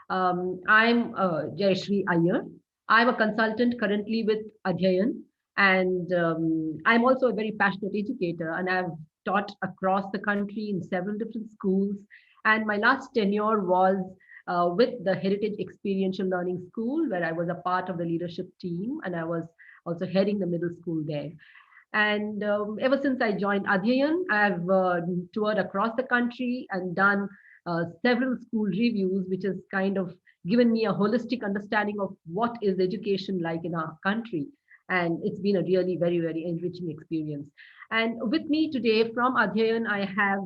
I'm Jayashree Iyer. I'm a consultant currently with Adhyayan, and I'm also a very passionate educator, and I've taught across the country in several different schools. And my last tenure was with the Heritage Experiential Learning School, where I was a part of the leadership team, and I was also heading the middle school there. And ever since I joined Adhyayan, I've toured across the country and done several school reviews, which has kind of given me a holistic understanding of what is education like in our country. And it's been a really very, very enriching experience. And with me today from Adhyayan, I have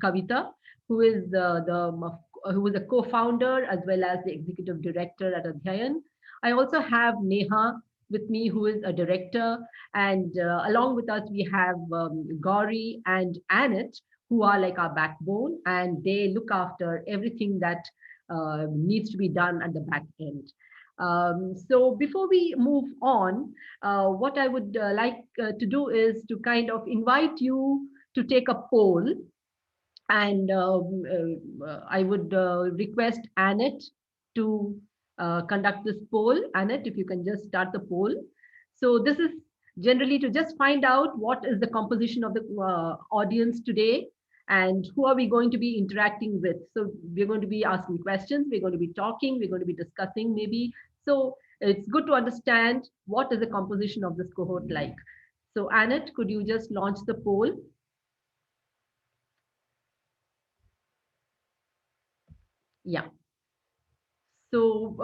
Kavita, who is who is a co-founder as well as the executive director at Adhyayan. I also have Neha with me, who is a director, and along with us, we have Gauri and Annette, who are like our backbone, and they look after everything that needs to be done at the back end. So before we move on, what I would like to do is to kind of invite you to take a poll, and I would request Annette to conduct this poll. Annette, if you can just start the poll. So this is generally to just find out what is the composition of the audience today and who are we going to be interacting with. So we're going to be asking questions, we're going to be talking, we're going to be discussing maybe. So it's good to understand what is the composition of this cohort like. So Annette, could you just launch the poll? Yeah. So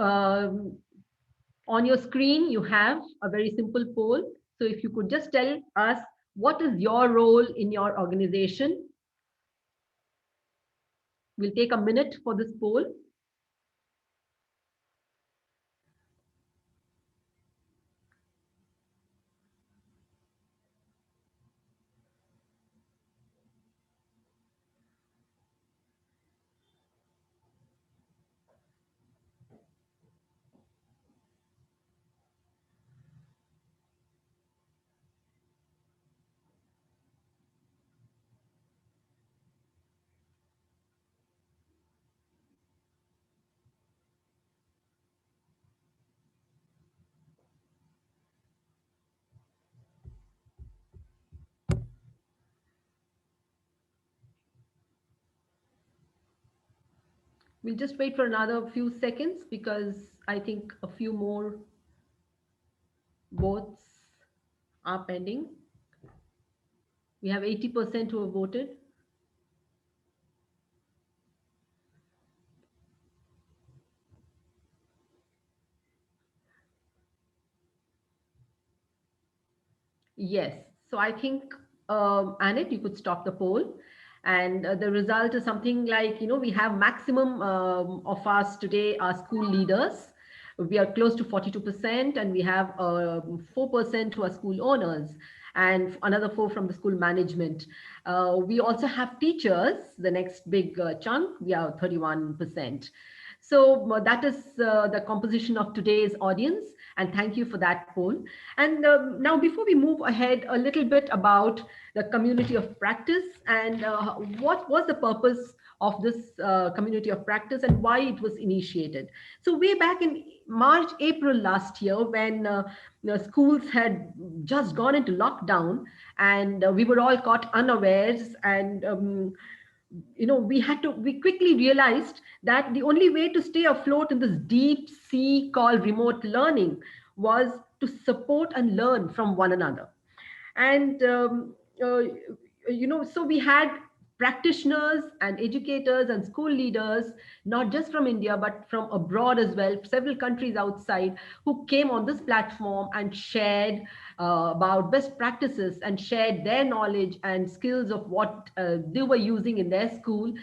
on your screen, you have a very simple poll. So if you could just tell us what is your role in your organization. We'll take a minute for this poll. We'll just wait for another few seconds because I think a few more votes are pending. We have 80% who have voted. Yes. So I think, Annette, you could stop the poll. And the result is something like, we have maximum of us today are school leaders. We are close to 42%, and we have 4% who are school owners, and another 4 from the school management. We also have teachers, the next big chunk, we are 31%. So that is the composition of today's audience. And thank you for that poll. And now, before we move ahead, a little bit about the community of practice and what was the purpose of this community of practice and why it was initiated. So way back in March, April last year, when the schools had just gone into lockdown, and we were all caught unawares, and we quickly realized that the only way to stay afloat in this deep sea called remote learning was to support and learn from one another. And so we had practitioners and educators and school leaders, not just from India but from abroad as well, several countries outside, who came on this platform and shared about best practices and shared their knowledge and skills of what they were using in their schools.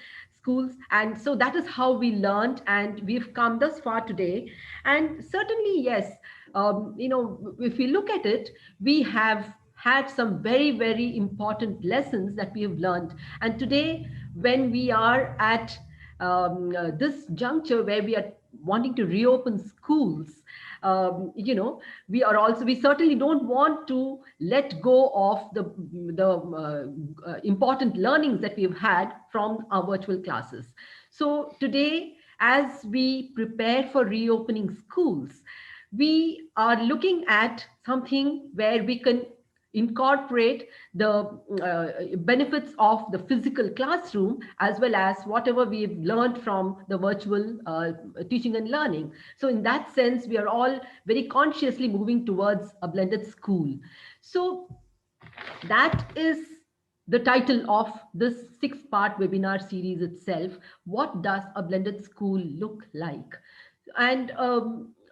And so that is how we learned, and we've come thus far today. And certainly, yes, if we look at it, we have had some very, very important lessons that we have learned. And today, when we are at this juncture where we are wanting to reopen schools, we certainly don't want to let go of the important learnings that we've had from our virtual classes. So today, as we prepare for reopening schools, we are looking at something where we can incorporate the benefits of the physical classroom as well as whatever we've learned from the virtual teaching and learning. So in that sense, we are all very consciously moving towards a blended school. So that is the title of this 6-part webinar series itself. What does a blended school look like? And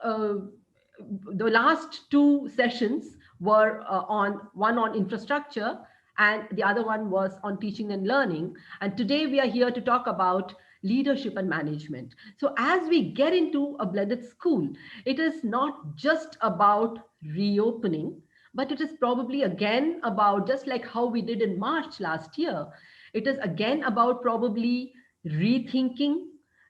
the last two sessions were on one on infrastructure and the other one was on teaching and learning. And today we are here to talk about leadership and management. So as we get into a blended school, it is not just about reopening, but it is probably again about, just like how we did in March last year, it is again about probably rethinking,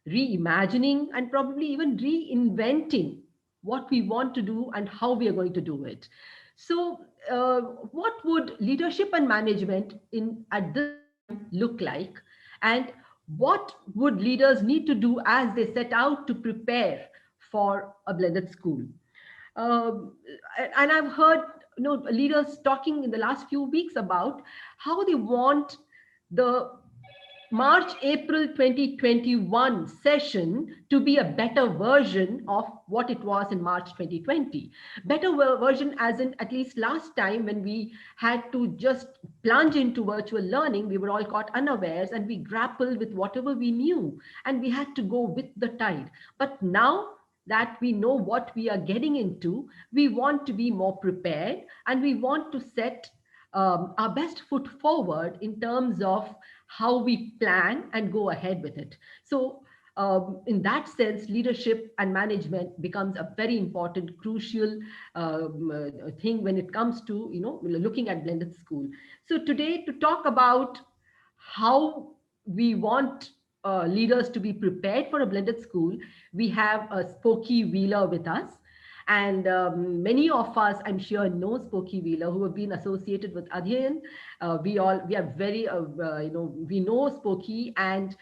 reimagining, and probably even reinventing what we want to do and how we are going to do it. So, what would leadership and management in at this time look like, and what would leaders need to do as they set out to prepare for a blended school? Um, and I've heard leaders talking in the last few weeks about how they want the March April 2021 session to be a better version of what it was in March 2020. Better version, as in at least last time when we had to just plunge into virtual learning, we were all caught unawares and we grappled with whatever we knew and we had to go with the tide. But now that we know what we are getting into, we want to be more prepared and we want to set our best foot forward in terms of how we plan and go ahead with it. So, in that sense, leadership and management becomes a very important, crucial thing when it comes to looking at blended school. So today, to talk about how we want leaders to be prepared for a blended school, we have a Spokey Wheeler with us. And many of us, I'm sure, know Spokey Wheeler, who have been associated with Adhyayan. We are very, we know Spokey, and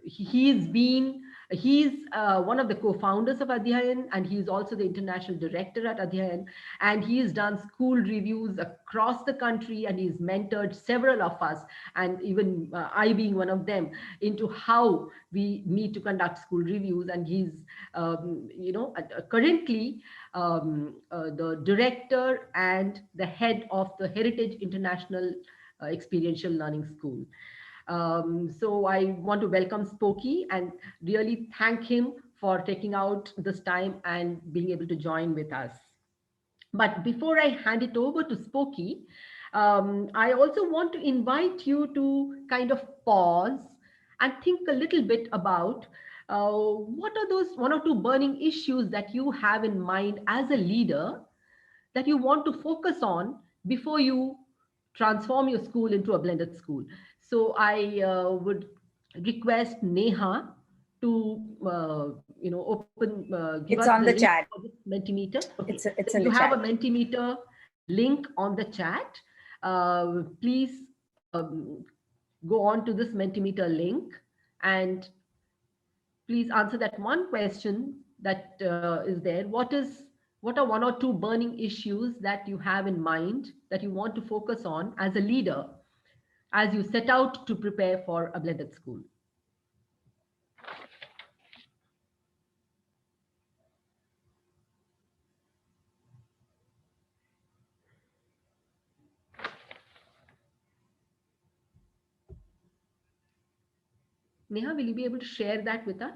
he's been he's one of the co-founders of Adhyayan, and he's also the international director at Adhyayan. And he's done school reviews across the country, and he's mentored several of us, and even I being one of them, into how we need to conduct school reviews. And he's currently the director and the head of the Heritage International Experiential Learning School. So I want to welcome Spokey and really thank him for taking out this time and being able to join with us. But before I hand it over to Spokey, I also want to invite you to kind of pause and think a little bit about what are those one or two burning issues that you have in mind as a leader that you want to focus on before you transform your school into a blended school. So I would request Neha to give us It's the on the link chat. for this Mentimeter. Okay, It's so in you the have a chat. Mentimeter link on the chat. Please go on to this Mentimeter link and please answer that one question that is there. What are one or two burning issues that you have in mind that you want to focus on as a leader as you set out to prepare for a blended school? Neha, will you be able to share that with us?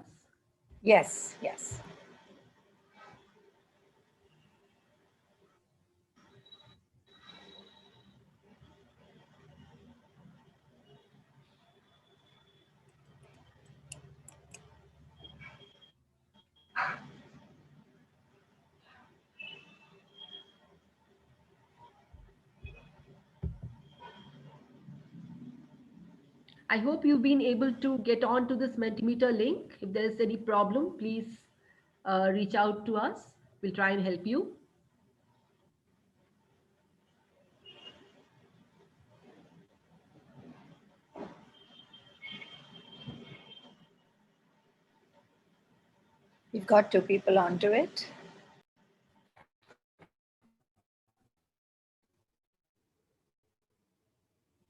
Yes, yes. I hope you've been able to get on to this Mentimeter link. If there's any problem, please reach out to us. We'll try and help you. You've got two people onto it.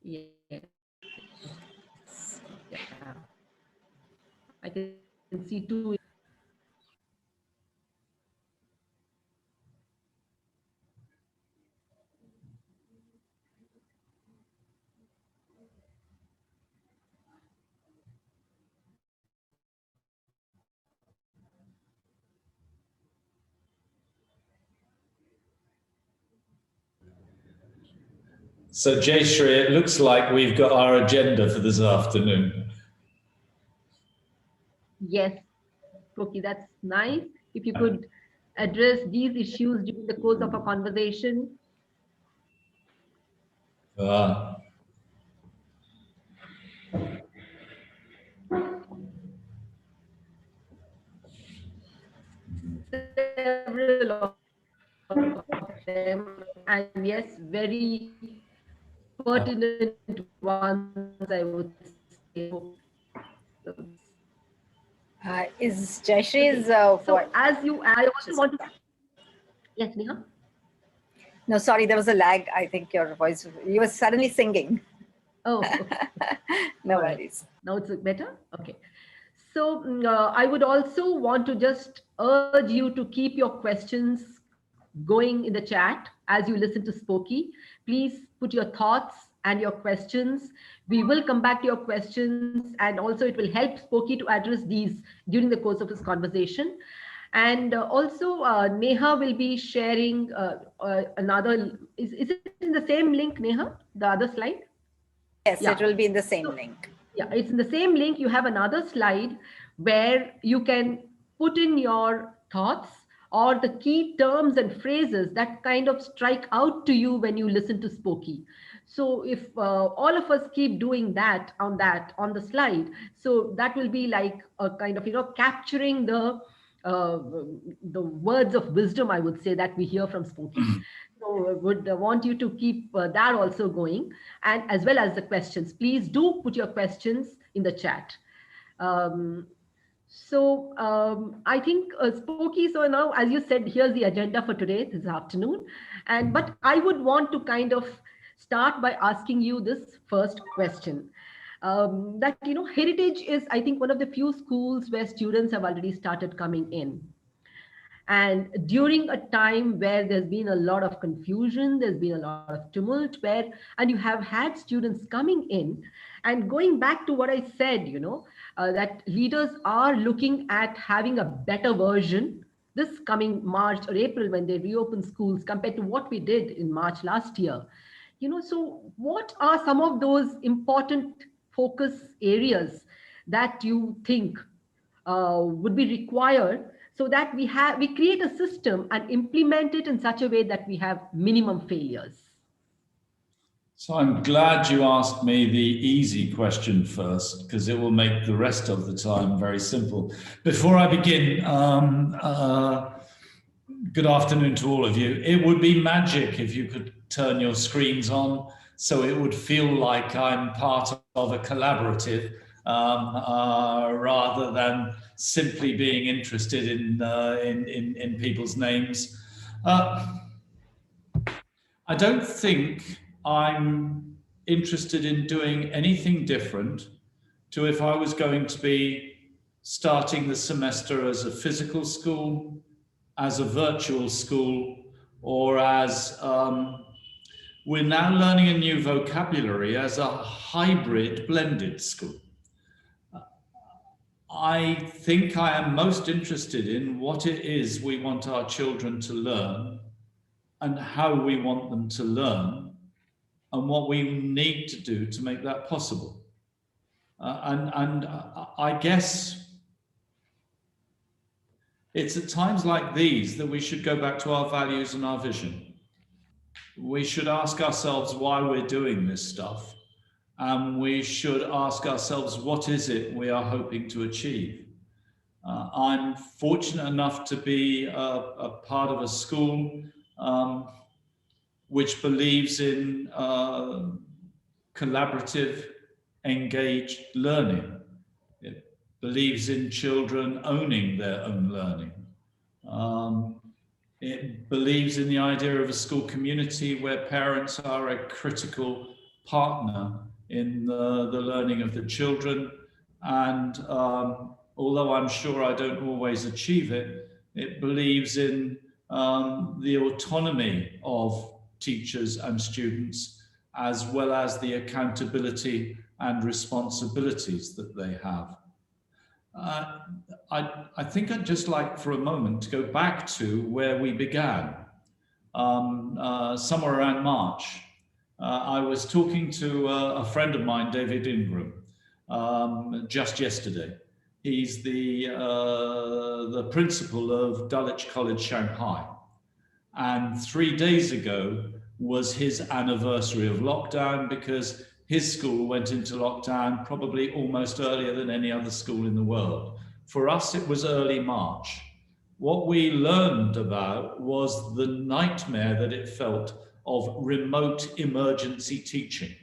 Yes. Yeah. I can see two. So Jayshree, it looks like we've got our agenda for this afternoon. Yes, Spokey, that's nice. If you could address these issues during the course of a conversation. Several of them, and yes, very pertinent ones, I would say. Is Jayshree's So as you, I also want to. Yes, Neha. No, sorry, there was a lag. I think your voice, you were suddenly singing. Oh, okay. No All right. worries. Now it's better? Okay. So I would also want to just urge you to keep your questions going in the chat as you listen to Spokey. Please put your thoughts and your questions. We will come back to your questions, and also it will help Spokey to address these during the course of his conversation. And also, Neha will be sharing another. Is it in the same link, Neha? The other slide? Yes, Yeah. it will be in the same So, link. yeah, it's in the same link. You have another slide where you can put in your thoughts or the key terms and phrases that kind of strike out to you when you listen to Spokey. So if all of us keep doing that on the slide, so that will be like a kind of capturing uh, the words of wisdom, I would say, that we hear from Spokey. So I would want you to keep that also going, and as well as the questions. Please do put your questions in the chat. Um, I think Spokey. So now, as you said, here's the agenda for today, this afternoon, and but I would want to kind of start by asking you this first question. That heritage is, I think, one of the few schools where students have already started coming in, and during a time where there's been a lot of confusion, there's been a lot of tumult, and you have had students coming in, and going back to what I said, that leaders are looking at having a better version this coming March or April when they reopen schools compared to what we did in March last year. So what are some of those important focus areas that you think would be required so that we create a system and implement it in such a way that we have minimum failures? So I'm glad you asked me the easy question first, because it will make the rest of the time very simple. Before I begin, good afternoon to all of you. It would be magic if you could turn your screens on so it would feel like I'm part of a collaborative rather than simply being interested in people's names. I don't think I'm interested in doing anything different to if I was going to be starting the semester as a physical school, as a virtual school, or as we're now learning a new vocabulary as a hybrid blended school. I think I am most interested in what it is we want our children to learn and how we want them to learn and what we need to do to make that possible. And I guess it's at times like these that we should go back to our values and our vision. We should ask ourselves why we're doing this stuff. And we should ask ourselves, what is it we are hoping to achieve? I'm fortunate enough to be a part of a school which believes in collaborative, engaged learning. It believes in children owning their own learning. It believes in the idea of a school community where parents are a critical partner in the learning of the children. And although I'm sure I don't always achieve it, it believes in the autonomy of teachers and students, as well as the accountability and responsibilities that they have. I think I'd just like for a moment to go back to where we began, somewhere around March. I was talking to a friend of mine, David Ingram, just yesterday. He's the principal of Dulwich College, Shanghai. And 3 days ago was his anniversary of lockdown, because his school went into lockdown probably almost earlier than any other school in the world. For us, it was early March. What we learned about was the nightmare that it felt of remote emergency teaching.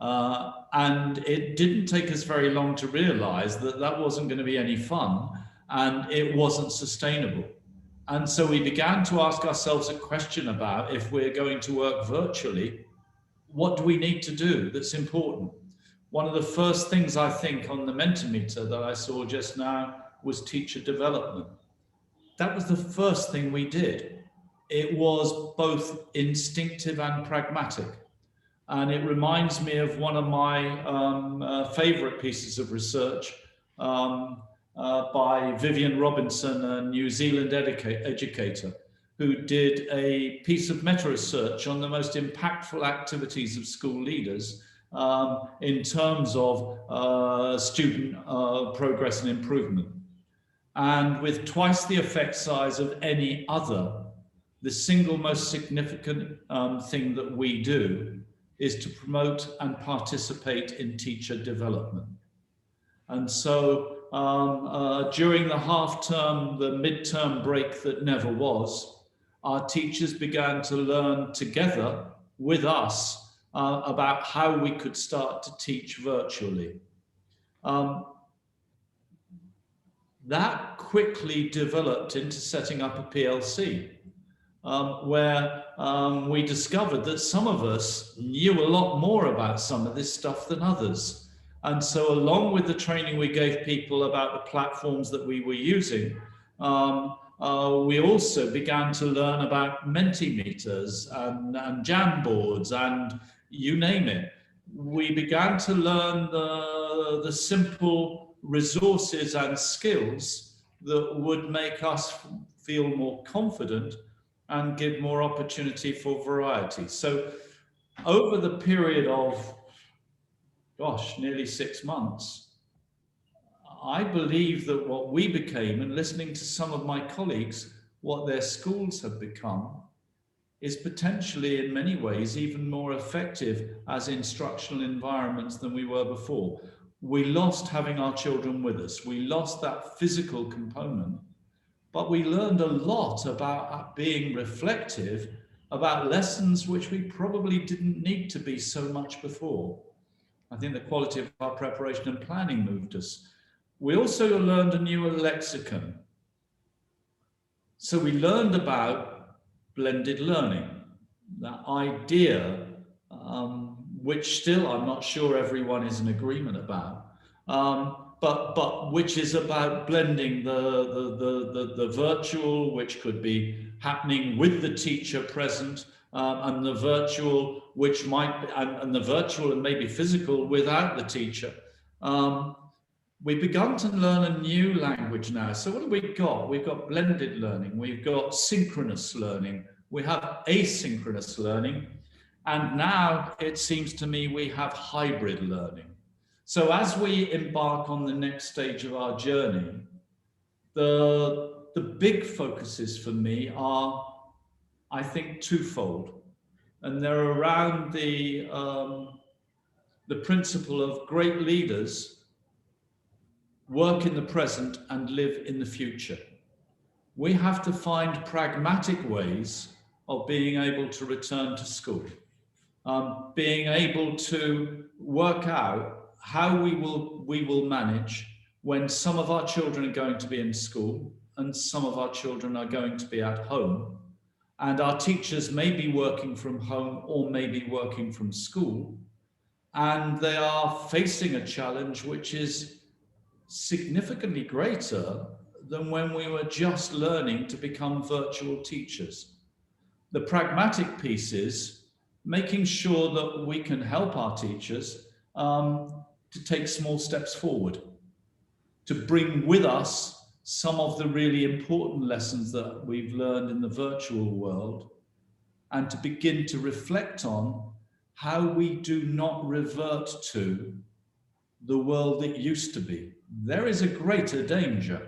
And it didn't take us very long to realize that that wasn't going to be any fun and it wasn't sustainable. And so we began to ask ourselves a question about, if we're going to work virtually, what do we need to do that's important? One of the first things I think on the Mentimeter that I saw just now was teacher development. That was the first thing we did. It was both instinctive and pragmatic. And it reminds me of one of my favorite pieces of research by Vivian Robinson, a New Zealand educator, who did a piece of meta-research on the most impactful activities of school leaders in terms of student progress and improvement. And with twice the effect size of any other, the single most significant thing that we do is to promote and participate in teacher development. And so during the half-term, the mid-term break that never was, our teachers began to learn together with us about how we could start to teach virtually. That quickly developed into setting up a PLC, where we discovered that some of us knew a lot more about some of this stuff than others. And so along with the training we gave people about the platforms that we were using, we also began to learn about Mentimeters and Jamboards and you name it. We began to learn the simple resources and skills that would make us feel more confident and give more opportunity for variety. So over the period of, nearly 6 months, I believe that what we became, and listening to some of my colleagues, what their schools have become, is potentially in many ways even more effective as instructional environments than we were before. We lost having our children with us. We lost that physical component, but we learned a lot about being reflective about lessons which we probably didn't need to be so much before. I think the quality of our preparation and planning moved us. We also learned a new lexicon. So we learned about blended learning, that idea, which still I'm not sure everyone is in agreement about, but which is about blending the virtual, which could be happening with the teacher present, and the virtual, which might, and the virtual and maybe physical without the teacher. We've begun to learn a new language now. So what have we got? We've got blended learning, we've got synchronous learning, we have asynchronous learning, and now it seems to me we have hybrid learning. So as we embark on the next stage of our journey, the big focuses for me are, I think, twofold. And they're around the principle of great leaders work in the present and live in the future. We have to find pragmatic ways of being able to return to school, being able to work out how we will manage when some of our children are going to be in school and some of our children are going to be at home, and our teachers may be working from home or may be working from school, and they are facing a challenge which is significantly greater than when we were just learning to become virtual teachers. The pragmatic piece is making sure that we can help our teachers to take small steps forward, to bring with us some of the really important lessons that we've learned in the virtual world, and to begin to reflect on how we do not revert to the world that used to be. There is a greater danger.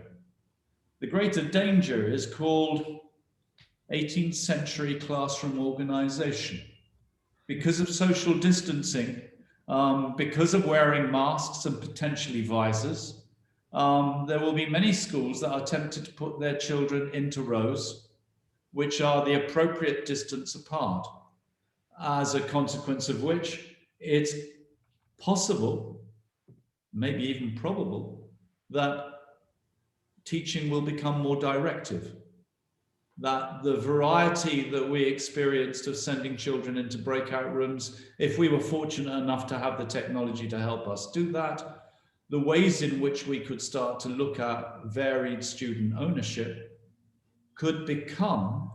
The greater danger is called 18th century classroom organization. Because of social distancing, because of wearing masks and potentially visors, there will be many schools that are tempted to put their children into rows, which are the appropriate distance apart, as a consequence of which it's possible, maybe even probable, that teaching will become more directive, that the variety that we experienced of sending children into breakout rooms, if we were fortunate enough to have the technology to help us do that, the ways in which we could start to look at varied student ownership could become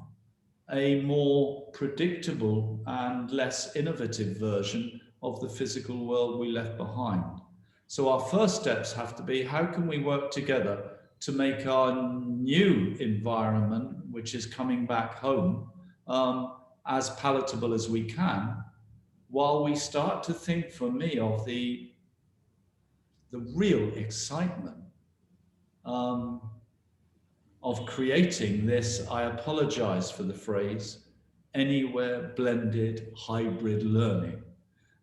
a more predictable and less innovative version of the physical world we left behind. So our first steps have to be, how can we work together to make our new environment, which is coming back home, as palatable as we can, while we start to think, for me, of the real excitement of creating this, I apologize for the phrase, anywhere blended hybrid learning.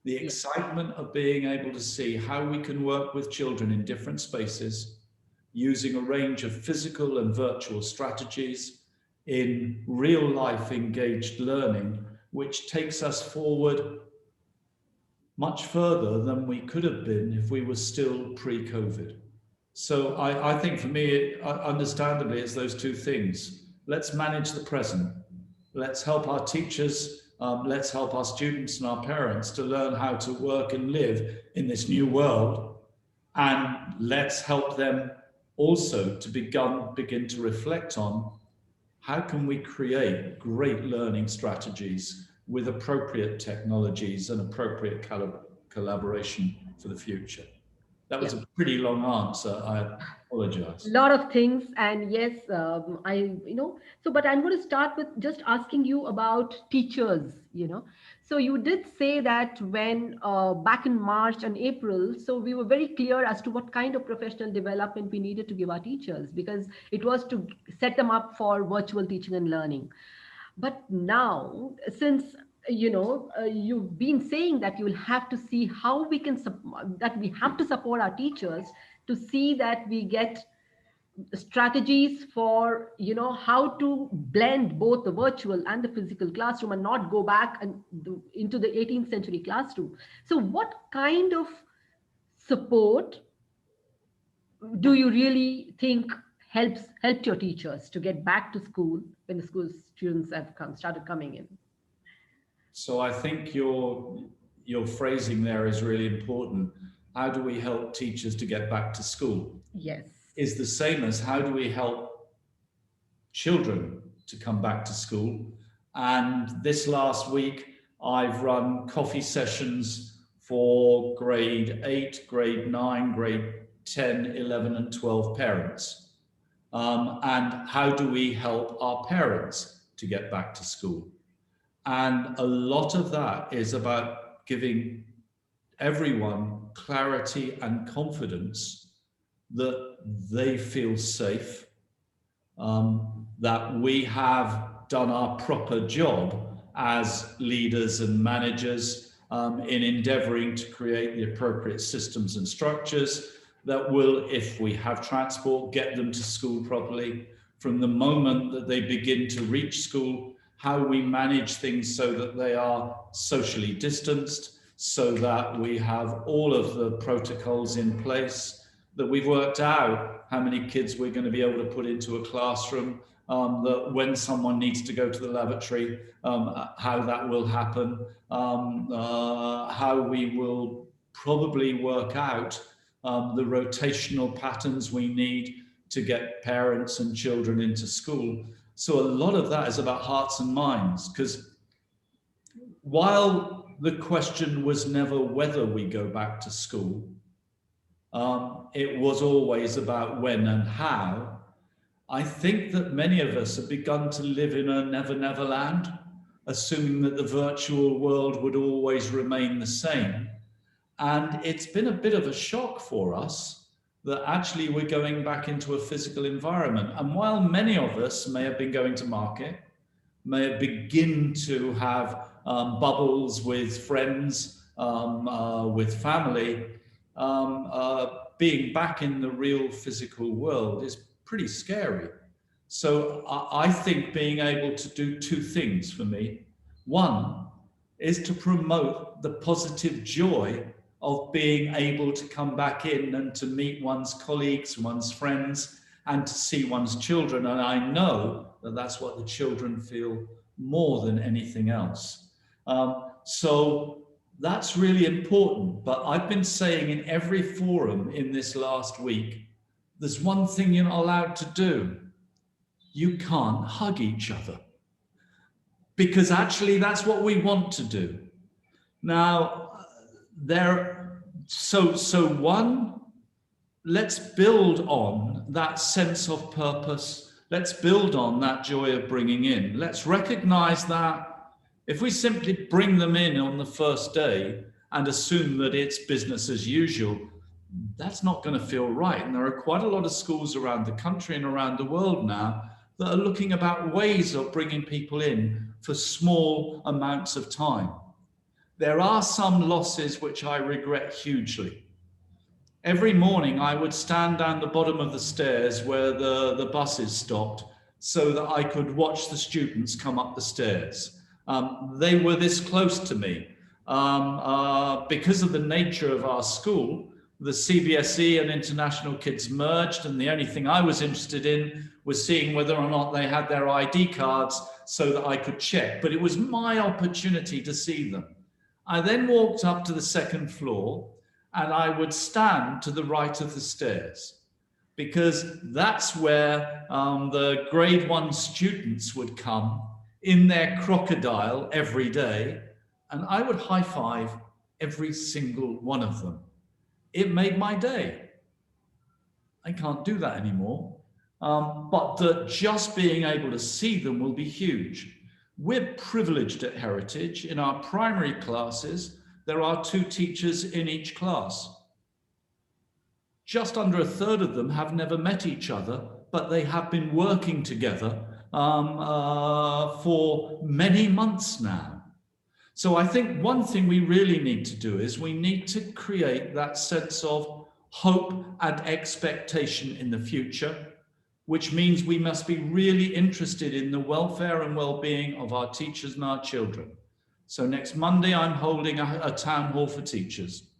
The excitement of being able to see how we can work with children in different spaces, using a range of physical and virtual strategies in real life engaged learning, which takes us forward much further than we could have been if we were still pre-COVID. So I think for me, understandably, it's those two things. Let's manage the present. Let's help our teachers, let's help our students and our parents to learn how to work and live in this new world. And let's help them also to begin to reflect on how can we create great learning strategies with appropriate technologies and appropriate collaboration for the future. That was a pretty long answer. I apologize. A lot of things, and yes, but I'm going to start with just asking you about teachers. So you did say that when back in March and April, so we were very clear as to what kind of professional development we needed to give our teachers, because it was to set them up for virtual teaching and learning. But now, since you've been saying that you will have to see how we can that we have to support our teachers to see that we get strategies for how to blend both the virtual and the physical classroom and not go back into the 18th century classroom. So what kind of support do you really think helped your teachers to get back to school when the school students have started coming in? So I think your phrasing there is really important. How do we help teachers to get back to school? Yes. Is the same as how do we help children to come back to school? And this last week, I've run coffee sessions for grade 8, grade 9, grade 10, 11, and 12 parents. And how do we help our parents to get back to school? And a lot of that is about giving everyone clarity and confidence that they feel safe, that we have done our proper job as leaders and managers in endeavoring to create the appropriate systems and structures that will, if we have transport, get them to school properly from the moment that they begin to reach school, how we manage things so that they are socially distanced, so that we have all of the protocols in place, that we've worked out how many kids we're going to be able to put into a classroom, that when someone needs to go to the lavatory, how that will happen, how we will probably work out the rotational patterns we need to get parents and children into school. So a lot of that is about hearts and minds, because while the question was never whether we go back to school, it was always about when and how. I think that many of us have begun to live in a never, never land, assuming that the virtual world would always remain the same. And it's been a bit of a shock for us that actually we're going back into a physical environment. And while many of us may have been going to market, may begin to have bubbles with friends, with family, being back in the real physical world is pretty scary. So I think being able to do two things for me. One is to promote the positive joy of being able to come back in and to meet one's colleagues, one's friends, and to see one's children. And I know that that's what the children feel more than anything else. So that's really important. But I've been saying in every forum in this last week, there's one thing you're not allowed to do. You can't hug each other. Because actually that's what we want to do. Now, one, let's build on that sense of purpose. Let's build on that joy of bringing in. Let's recognize that if we simply bring them in on the first day and assume that it's business as usual, that's not going to feel right. And there are quite a lot of schools around the country and around the world now that are looking about ways of bringing people in for small amounts of time. There are some losses which I regret hugely. Every morning I would stand down the bottom of the stairs where the buses stopped so that I could watch the students come up the stairs. They were this close to me. Because of the nature of our school, the CBSE and international kids merged, and the only thing I was interested in was seeing whether or not they had their ID cards so that I could check. But it was my opportunity to see them. I then walked up to the second floor and I would stand to the right of the stairs, because that's where the grade 1 students would come in their crocodile every day, and I would high five every single one of them. It made my day. I can't do that anymore, but just being able to see them will be huge. We're privileged at Heritage. In our primary classes, there are 2 teachers in each class. Just under a third of them have never met each other, but they have been working together for many months now. So I think one thing we really need to do is we need to create that sense of hope and expectation in the future, which means we must be really interested in the welfare and well-being of our teachers and our children. So next Monday, I'm holding a town hall for teachers.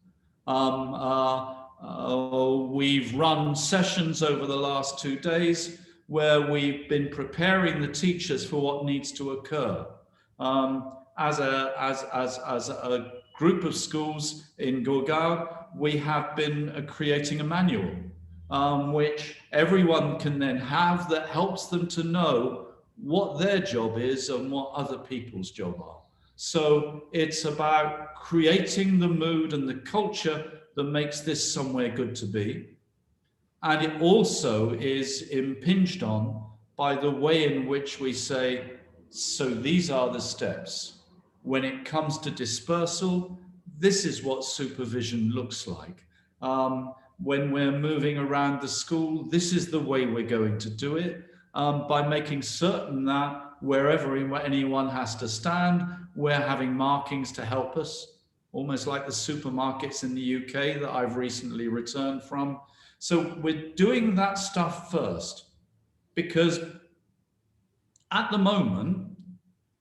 We've run sessions over the last 2 days where we've been preparing the teachers for what needs to occur. As a group of schools in Gurgaon, we have been creating a manual which everyone can then have, that helps them to know what their job is and what other people's job are. So it's about creating the mood and the culture that makes this somewhere good to be. And it also is impinged on by the way in which we say, so these are the steps. When it comes to dispersal, this is what supervision looks like. When we're moving around the school, this is the way we're going to do it, by making certain that wherever anyone has to stand, we're having markings to help us, almost like the supermarkets in the UK that I've recently returned from. So we're doing that stuff first, because at the moment,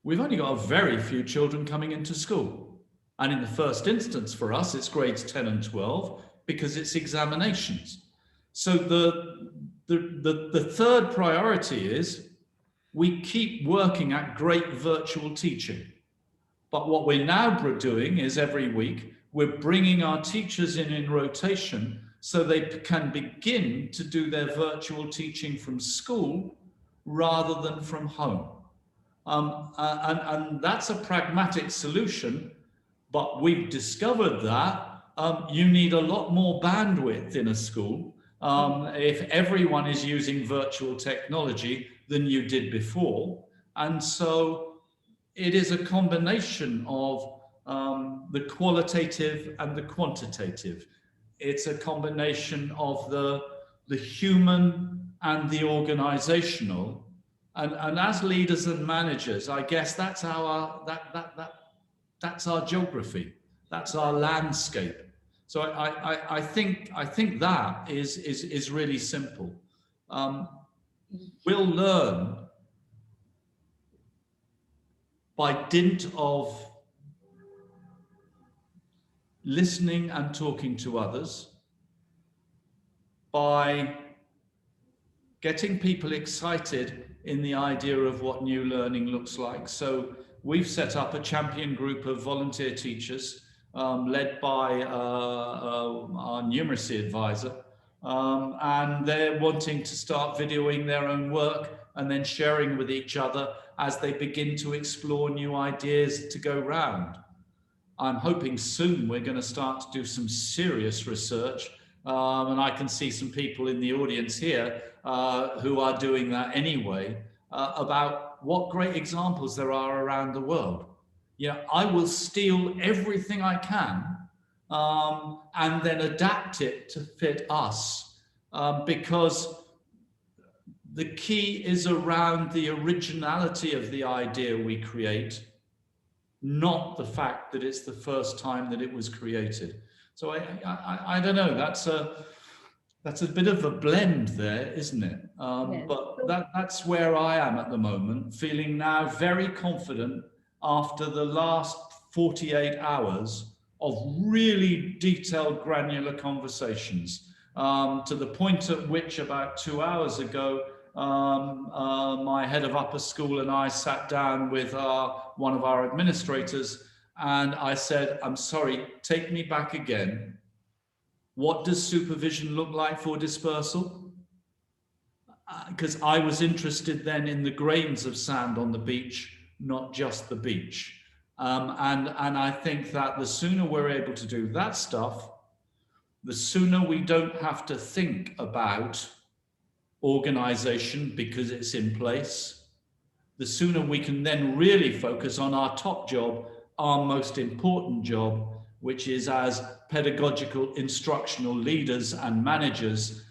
we've only got a very few children coming into school. And in the first instance for us, it's grades 10 and 12, because it's examinations. So the third priority is we keep working at great virtual teaching. But what we're now doing is every week, we're bringing our teachers in rotation so they can begin to do their virtual teaching from school rather than from home. And that's a pragmatic solution, but we've discovered that you need a lot more bandwidth in a school if everyone is using virtual technology than you did before. And so it is a combination of the qualitative and the quantitative. It's a combination of the human and the organizational. And as leaders and managers, I guess that's our that's our geography, that's our landscape. So I think that is really simple. We'll learn by dint of listening and talking to others, by getting people excited in the idea of what new learning looks like. So we've set up a champion group of volunteer teachers led by our numeracy advisor. And they're wanting to start videoing their own work and then sharing with each other as they begin to explore new ideas to go round. I'm hoping soon we're going to start to do some serious research, and I can see some people in the audience here who are doing that anyway, about what great examples there are around the world. Yeah, I will steal everything I can and then adapt it to fit us, because the key is around the originality of the idea we create, not the fact that it's the first time that it was created. So I don't know, that's a bit of a blend there, isn't it? Yes. But that's where I am at the moment, feeling now very confident after the last 48 hours of really detailed, granular conversations, to the point at which about 2 hours ago, my head of upper school and I sat down with one of our administrators, and I said, I'm sorry, take me back again. What does supervision look like for dispersal? Because I was interested then in the grains of sand on the beach, not just the beach. And I think that the sooner we're able to do that stuff, the sooner we don't have to think about organization because it's in place, the sooner we can then really focus on our top job, our most important job, which is as pedagogical instructional leaders and managers,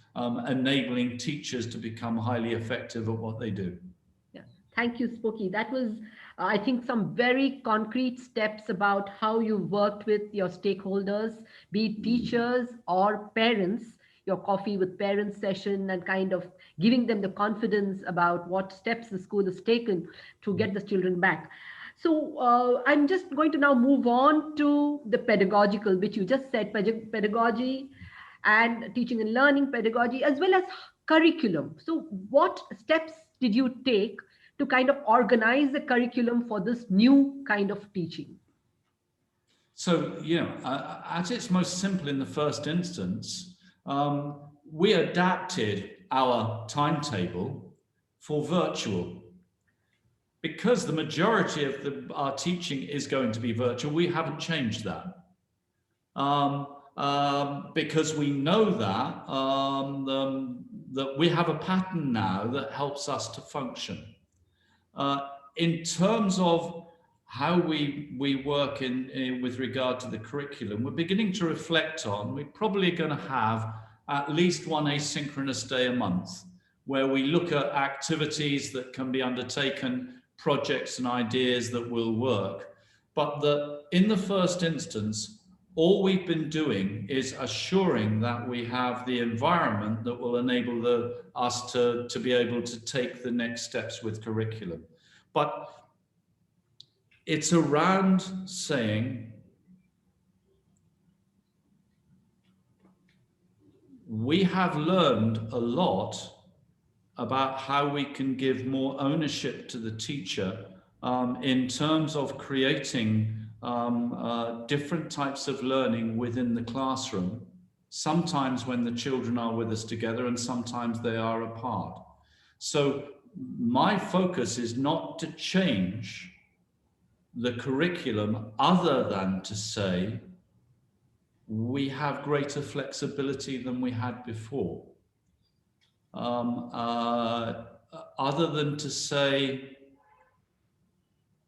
enabling teachers to become highly effective at what they do. Yeah. Thank you, Spokey. That was, I think, some very concrete steps about how you worked with your stakeholders, be it teachers or parents, your coffee with parents session, and kind of giving them the confidence about what steps the school has taken to get the children back. So I'm just going to now move on to the pedagogical, which you just said, pedagogy and teaching and learning pedagogy, as well as curriculum. So what steps did you take to kind of organize the curriculum for this new kind of teaching? So, at its most simple in the first instance, we adapted our timetable for virtual. Because the majority of our teaching is going to be virtual, we haven't changed that. Because we know that, that we have a pattern now that helps us to function. In terms of how we work with regard to the curriculum, we're beginning to reflect on, we're probably going to have at least one asynchronous day a month, where we look at activities that can be undertaken, projects and ideas that will work. But in the first instance, all we've been doing is assuring that we have the environment that will enable us to be able to take the next steps with curriculum. But it's around saying, we have learned a lot about how we can give more ownership to the teacher in terms of creating different types of learning within the classroom, sometimes when the children are with us together and sometimes they are apart. So my focus is not to change the curriculum other than to say we have greater flexibility than we had before. Other than to say,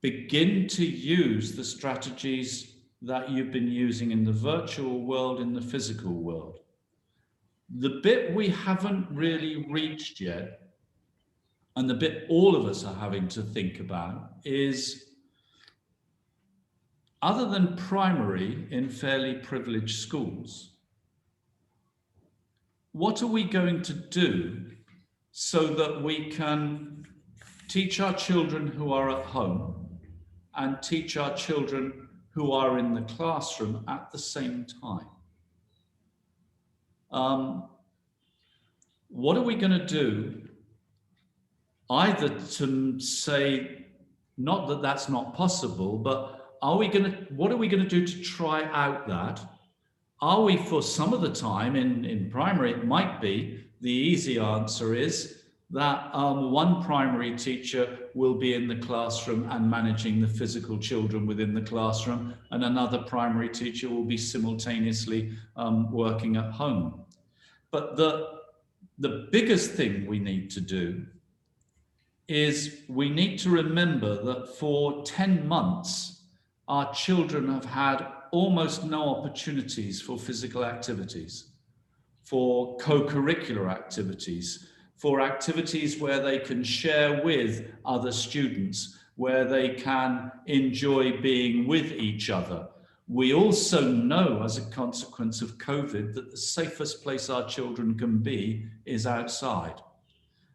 begin to use the strategies that you've been using in the virtual world, in the physical world. The bit we haven't really reached yet, and the bit all of us are having to think about, is other than primary in fairly privileged schools, what are we going to do so that we can teach our children who are at home and teach our children who are in the classroom at the same time? What are we going to do either to say, not that that's not possible, but what are we going to do to try out that? Are we, for some of the time in primary, it might be, the easy answer is that one primary teacher will be in the classroom and managing the physical children within the classroom, and another primary teacher will be simultaneously working at home. But the biggest thing we need to do is we need to remember that for 10 months, our children have had almost no opportunities for physical activities, for co-curricular activities, for activities where they can share with other students, where they can enjoy being with each other. We also know, as a consequence of COVID, that the safest place our children can be is outside.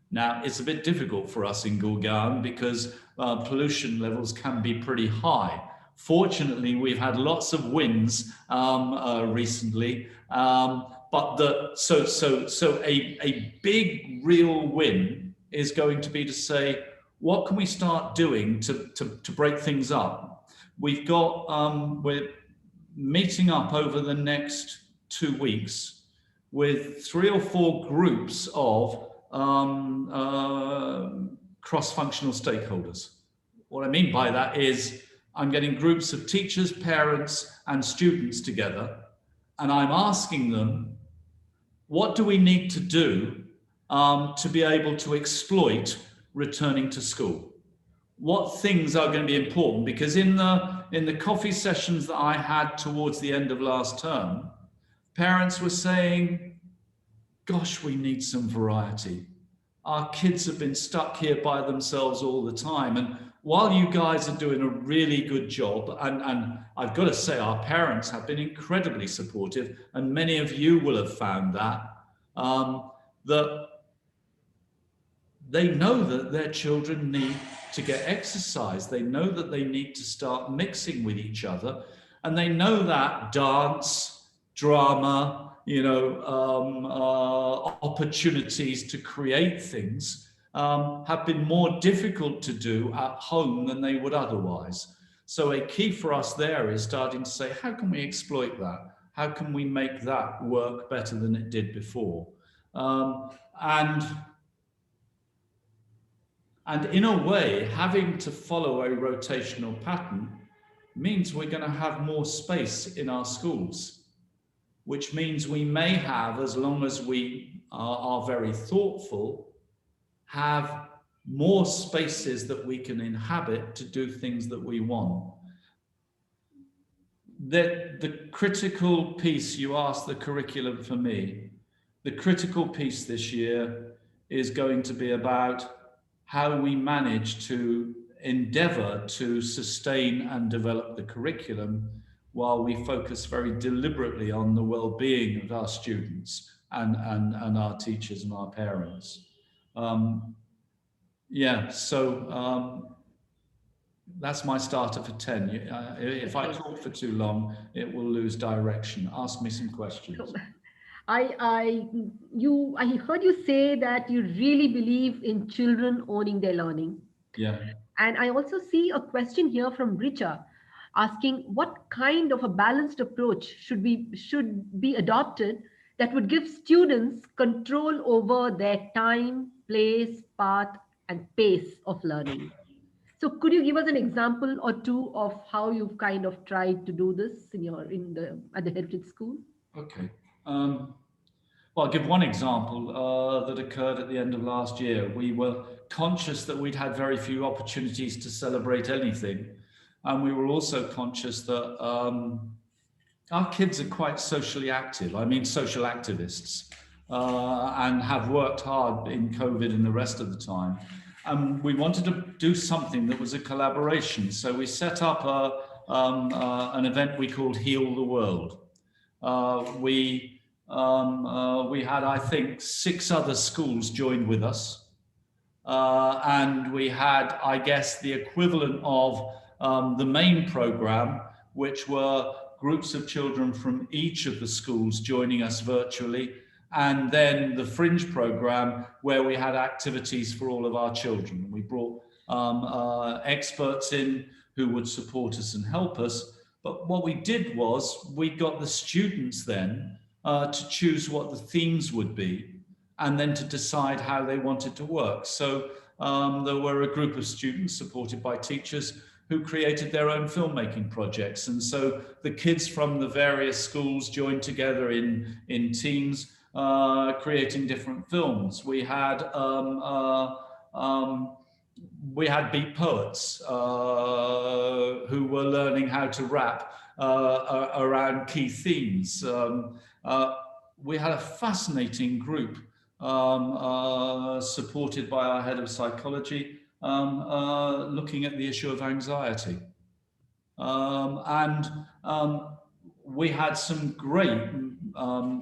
Now, it's a bit difficult for us in Gurgaon because pollution levels can be pretty high. Fortunately, we've had lots of wins recently, but a big real win is going to be to say, what can we start doing to break things up? We've got, we're meeting up over the next 2 weeks with 3 or 4 groups of cross-functional stakeholders. What I mean by that is I'm getting groups of teachers, parents, and students together, and I'm asking them, what do we need to do to be able to exploit returning to school? What things are going to be important? Because in the coffee sessions that I had towards the end of last term, parents were saying, gosh, we need some variety. Our kids have been stuck here by themselves all the time. And while you guys are doing a really good job, and I've got to say our parents have been incredibly supportive, and many of you will have found that they know that their children need to get exercise. They know that they need to start mixing with each other. And they know that dance, drama, opportunities to create things have been more difficult to do at home than they would otherwise. So a key for us there is starting to say, how can we exploit that? How can we make that work better than it did before? And in a way, having to follow a rotational pattern means we're going to have more space in our schools, which means we may have, as long as we are very thoughtful, have more spaces that we can inhabit to do things that we want. The critical piece, you asked the curriculum for me, the critical piece this year is going to be about how we manage to endeavor to sustain and develop the curriculum while we focus very deliberately on the well-being of our students and our teachers and our parents. That's my starter for 10. If I talk for too long, it will lose direction. Ask me some questions. Cool. I heard you say that you really believe in children owning their learning. Yeah. And I also see a question here from Richa asking what kind of a balanced approach should be adopted that would give students control over their time, place, path, and pace of learning. So could you give us an example or two of how you've kind of tried to do this in the at the Heritage School? Okay. Well, I'll give one example that occurred at the end of last year. We were conscious that we'd had very few opportunities to celebrate anything. And we were also conscious that our kids are quite socially active. I mean, social activists, and have worked hard in COVID and the rest of the time. And we wanted to do something that was a collaboration. So we set up an event we called Heal the World. We had, I think, 6 other schools joined with us. And we had, I guess, the equivalent of the main program, which were groups of children from each of the schools joining us virtually, and then the fringe program where we had activities for all of our children. We brought experts in who would support us and help us. But what we did was we got the students then to choose what the themes would be and then to decide how they wanted to work. So there were a group of students supported by teachers who created their own filmmaking projects. And so the kids from the various schools joined together in teams, creating different films. We had beat poets who were learning how to rap around key themes. We had a fascinating group supported by our head of psychology, looking at the issue of anxiety. We had some great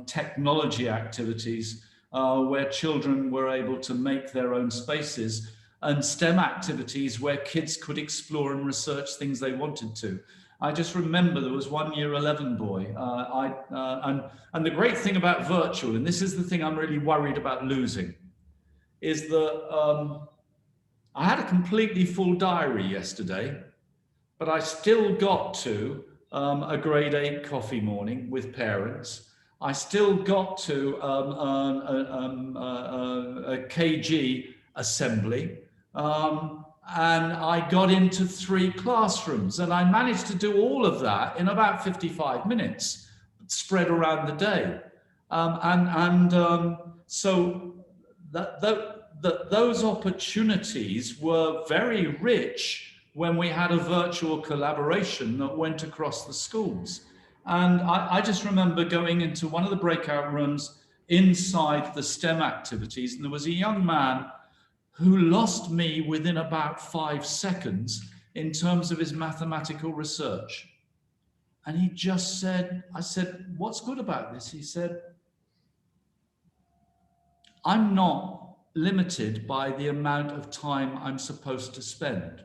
technology activities where children were able to make their own spaces, and STEM activities where kids could explore and research things they wanted to. I just remember there was one year 11 boy, and the great thing about virtual, and this is the thing I'm really worried about losing, is that I had a completely full diary yesterday, but I still got to a grade 8 coffee morning with parents. I still got to a KG assembly. And I got into 3 classrooms, and I managed to do all of that in about 55 minutes, spread around the day. So those opportunities were very rich when we had a virtual collaboration that went across the schools. And I just remember going into one of the breakout rooms inside the STEM activities, and there was a young man who lost me within about 5 seconds in terms of his mathematical research. And he just said, I said, what's good about this? He said, I'm not limited by the amount of time I'm supposed to spend.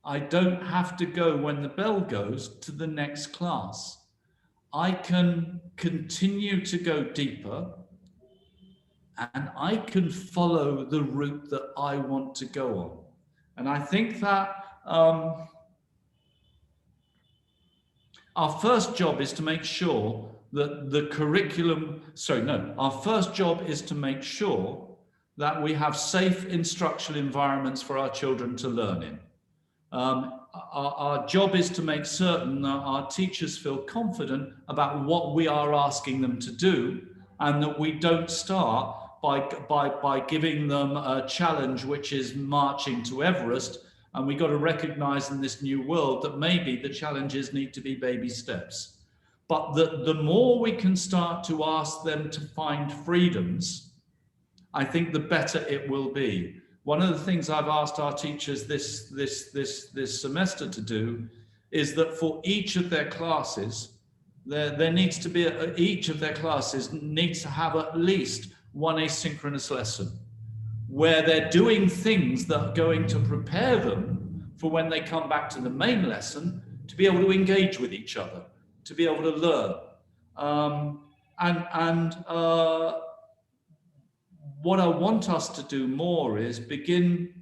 I don't have to go when the bell goes to the next class. I can continue to go deeper, and I can follow the route that I want to go on. And I think that our first job is to make sure that the curriculum, our first job is to make sure that we have safe instructional environments for our children to learn in. Our job is to make certain that our teachers feel confident about what we are asking them to do, and that we don't start by giving them a challenge which is marching to Everest. And we got to recognize in this new world that maybe the challenges need to be baby steps. But the more we can start to ask them to find freedoms, I think the better it will be. One of the things I've asked our teachers this semester to do is that for each of their classes, there needs to be each of their classes needs to have at least one asynchronous lesson where they're doing things that are going to prepare them for when they come back to the main lesson to be able to engage with each other, to be able to learn. what I want us to do more is begin,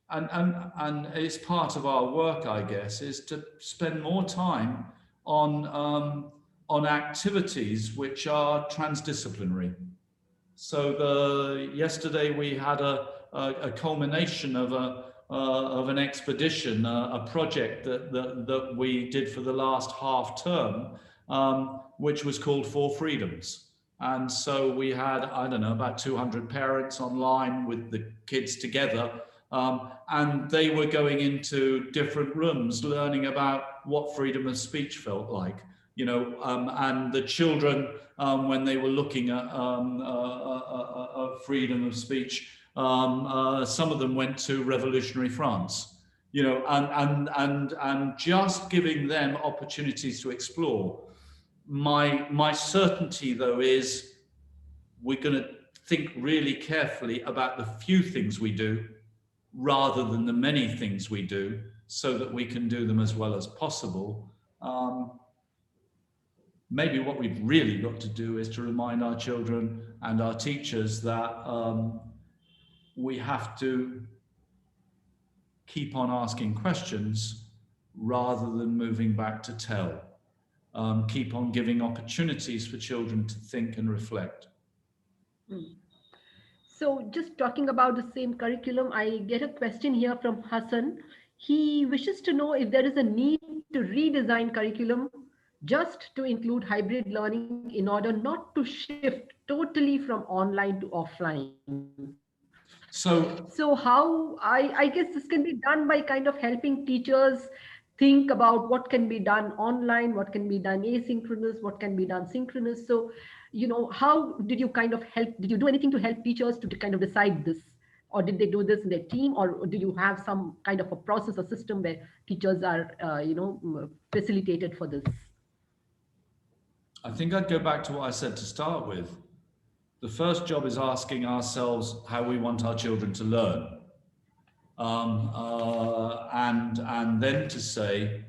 and it's part of our work, I guess, is to spend more time on activities which are transdisciplinary. So yesterday we had a culmination of an expedition, a project that we did for the last half term, which was called Four Freedoms. And so we had, I don't know, about 200 parents online with the kids together. And they were going into different rooms, learning about what freedom of speech felt like, and the children, when they were looking at freedom of speech, some of them went to revolutionary France, and just giving them opportunities to explore. My certainty, though, is we're going to think really carefully about the few things we do rather than the many things we do, so that we can do them as well as possible. Maybe what we've really got to do is to remind our children and our teachers that we have to keep on asking questions rather than moving back to tell. Keep on giving opportunities for children to think and reflect. So just talking about the same curriculum, I get a question here from Hassan. He wishes to know if there is a need to redesign curriculum just to include hybrid learning in order not to shift totally from online to offline. So how, I guess this can be done by kind of helping teachers think about what can be done online, what can be done asynchronous, what can be done synchronous. So, how did you kind of help, did you do anything to help teachers to kind of decide this? Or did they do this in their team? Or do you have some kind of a process or system where teachers are, facilitated for this? I think I'd go back to what I said to start with. The first job is asking ourselves how we want our children to learn. And then to say,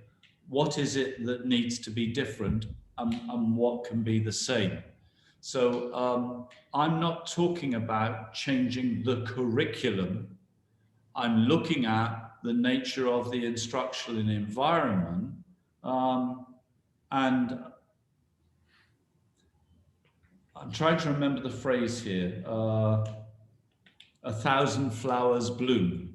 what is it that needs to be different and what can be the same? So I'm not talking about changing the curriculum. I'm looking at the nature of the instructional environment, and I'm trying to remember the phrase here, 1,000 flowers bloom.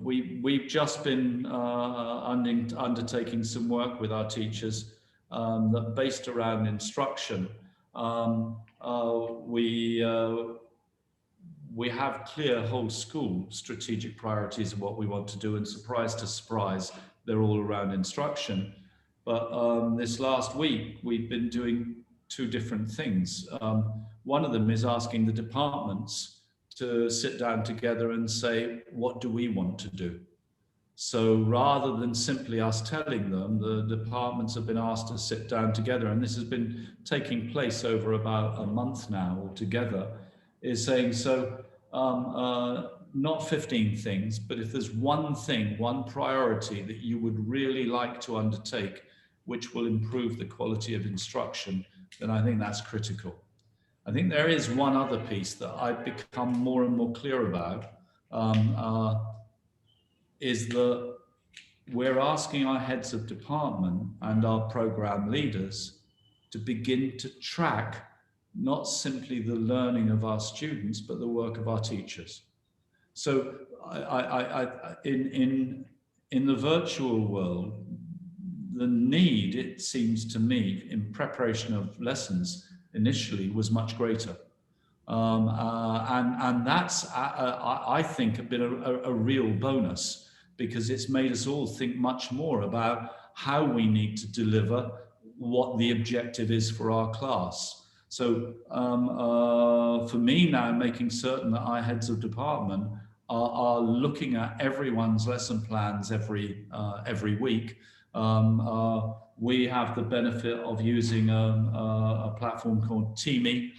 We've just been undertaking some work with our teachers that based around instruction. We have clear whole school strategic priorities of what we want to do, and surprise to surprise, they're all around instruction. But this last week, we've been doing two different things. One of them is asking the departments to sit down together and say, what do we want to do? So rather than simply us telling them, the departments have been asked to sit down together, and this has been taking place over about a month now altogether, is saying, so not 15 things, but if there's one thing, one priority that you would really like to undertake, which will improve the quality of instruction, then I think that's critical. I think there is one other piece that I've become more and more clear about, is that we're asking our heads of department and our program leaders to begin to track not simply the learning of our students, but the work of our teachers. So in the virtual world, the need, it seems to me, in preparation of lessons initially was much greater. And that's, I think, been a real bonus, because it's made us all think much more about how we need to deliver what the objective is for our class. So for me now, making certain that our heads of department are looking at everyone's lesson plans every week. We have the benefit of using a platform called Teamy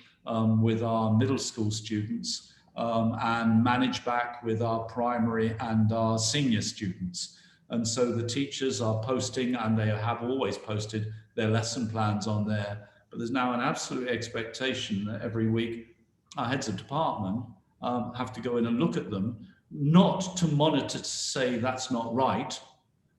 with our middle school students, and Manage Back with our primary and our senior students. And so the teachers are posting, and they have always posted their lesson plans on there but there's now an absolute expectation that every week our heads of department have to go in and look at them, not to monitor to say that's not right,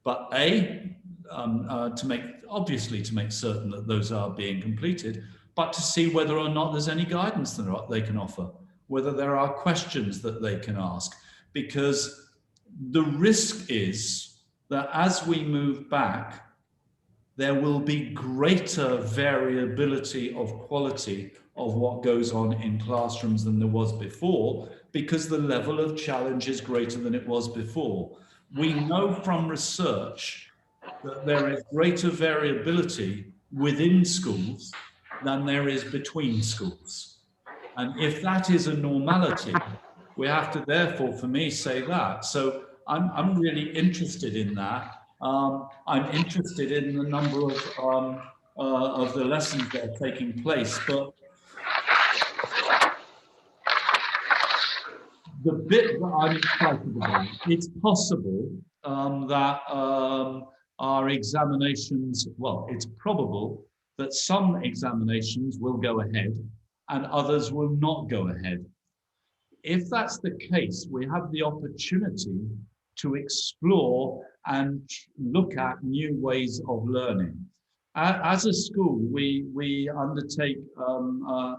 but to make certain that those are being completed, but to see whether or not there's any guidance that they can offer, whether there are questions that they can ask, because the risk is that as we move back, there will be greater variability of quality of what goes on in classrooms than there was before, because the level of challenge is greater than it was before. We know from research that there is greater variability within schools than there is between schools. And if that is a normality, we have to therefore, for me, say that. So I'm really interested in that. I'm interested in the number of the lessons that are taking place, but the bit that I'm excited about, it's possible that our examinations, well, it's probable that some examinations will go ahead and others will not go ahead. If that's the case, we have the opportunity to explore and look at new ways of learning. As a school, we undertake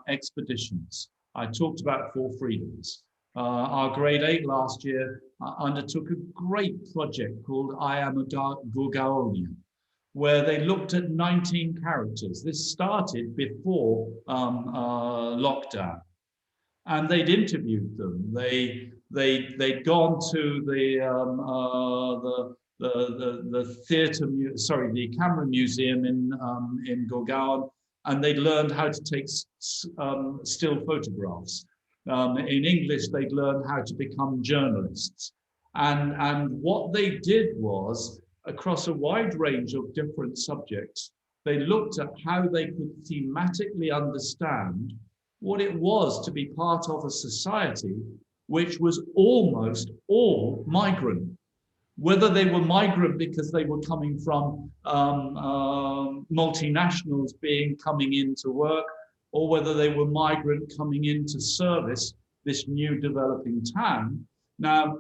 expeditions. I talked about 4 freedoms. Our grade 8 last year undertook a great project called I Am a Gurgaonian, where they looked at 19 characters. This started before lockdown. And they'd interviewed them. They'd gone to the camera museum in Gurgaon, and they'd learned how to take still photographs. In English, they'd learned how to become journalists. And what they did was, across a wide range of different subjects, they looked at how they could thematically understand what it was to be part of a society which was almost all migrant. Whether they were migrant because they were coming from multinationals coming into work, or whether they were migrant coming into service this new developing town. Now,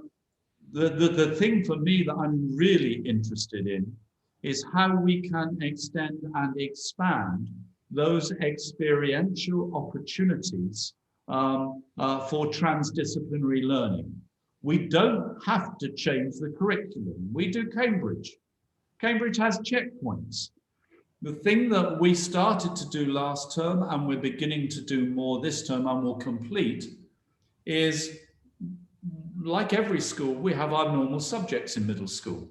the thing for me that I'm really interested in is how we can extend and expand those experiential opportunities for transdisciplinary learning. We don't have to change the curriculum. We do Cambridge. Cambridge has checkpoints. The thing that we started to do last term, and we're beginning to do more this term and will complete, is like every school, we have our normal subjects in middle school,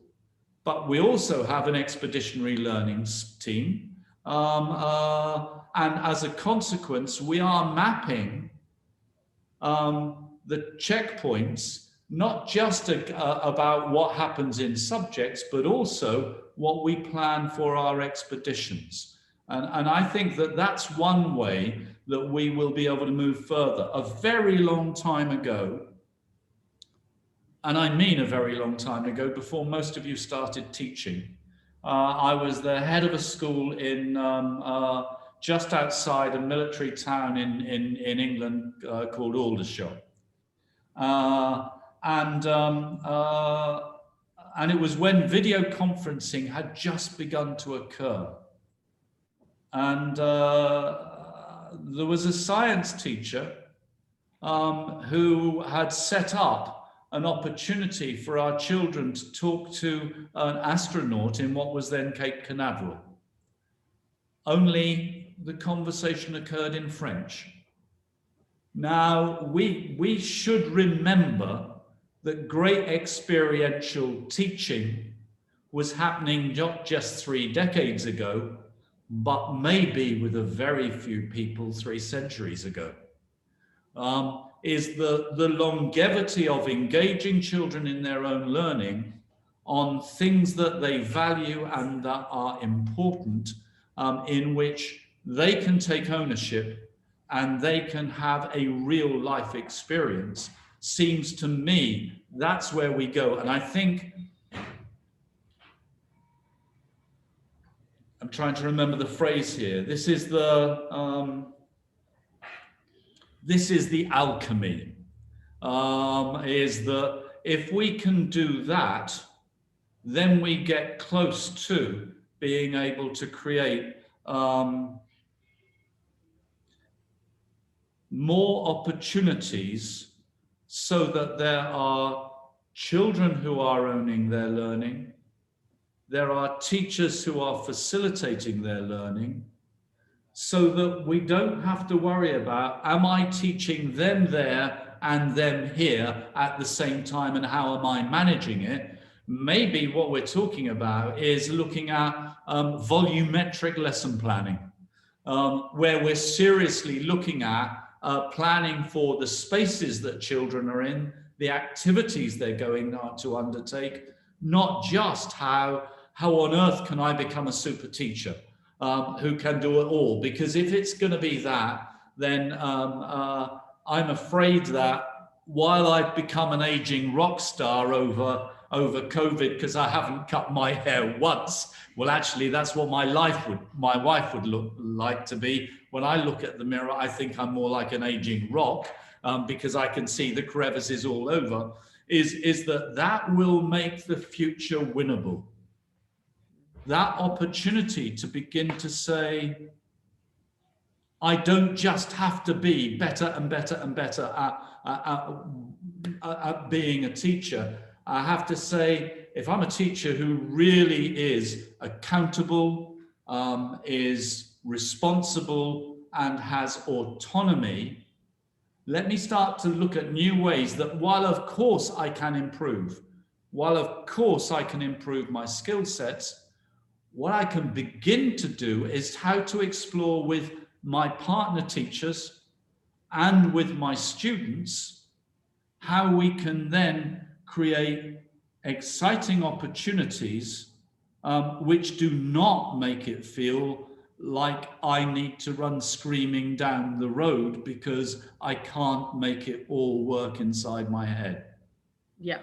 but we also have an expeditionary learning team. And as a consequence, we are mapping the checkpoints, not just about what happens in subjects, but also what we plan for our expeditions. And I think that that's one way that we will be able to move further. A very long time ago, and I mean a very long time ago, before most of you started teaching, I was the head of a school in just outside a military town in England called Aldershot. And it was when video conferencing had just begun to occur. And there was a science teacher who had set up an opportunity for our children to talk to an astronaut in what was then Cape Canaveral. Only the conversation occurred in French. Now, we should remember that great experiential teaching was happening not just 3 decades ago, but maybe with a very few people 3 centuries ago. Is the longevity of engaging children in their own learning on things that they value and that are important, in which they can take ownership and they can have a real life experience. Seems to me that's where we go. And I think I'm trying to remember the phrase here. This is the alchemy. Is that if we can do that, then we get close to being able to create more opportunities so that there are children who are owning their learning, there are teachers who are facilitating their learning, so that we don't have to worry about, am I teaching them there and them here at the same time, and how am I managing it? Maybe what we're talking about is looking at volumetric lesson planning, where we're seriously looking at planning for the spaces that children are in, the activities they're going to undertake, not just how on earth can I become a super teacher who can do it all. Because if it's going to be that, then I'm afraid that while I've become an aging rock star over COVID because I haven't cut my hair once, well, actually, that's what my wife would look like to be. When I look at the mirror, I think I'm more like an aging rock because I can see the crevices all over. Is that will make the future winnable. That opportunity to begin to say, I don't just have to be better and better and better at being a teacher. I have to say, if I'm a teacher who really is accountable, is responsible, and has autonomy, let me start to look at new ways that, while of course I can improve, while of course I can improve my skill sets, what I can begin to do is how to explore with my partner teachers and with my students how we can then create exciting opportunities which do not make it feel like I need to run screaming down the road because I can't make it all work inside my head. Yeah.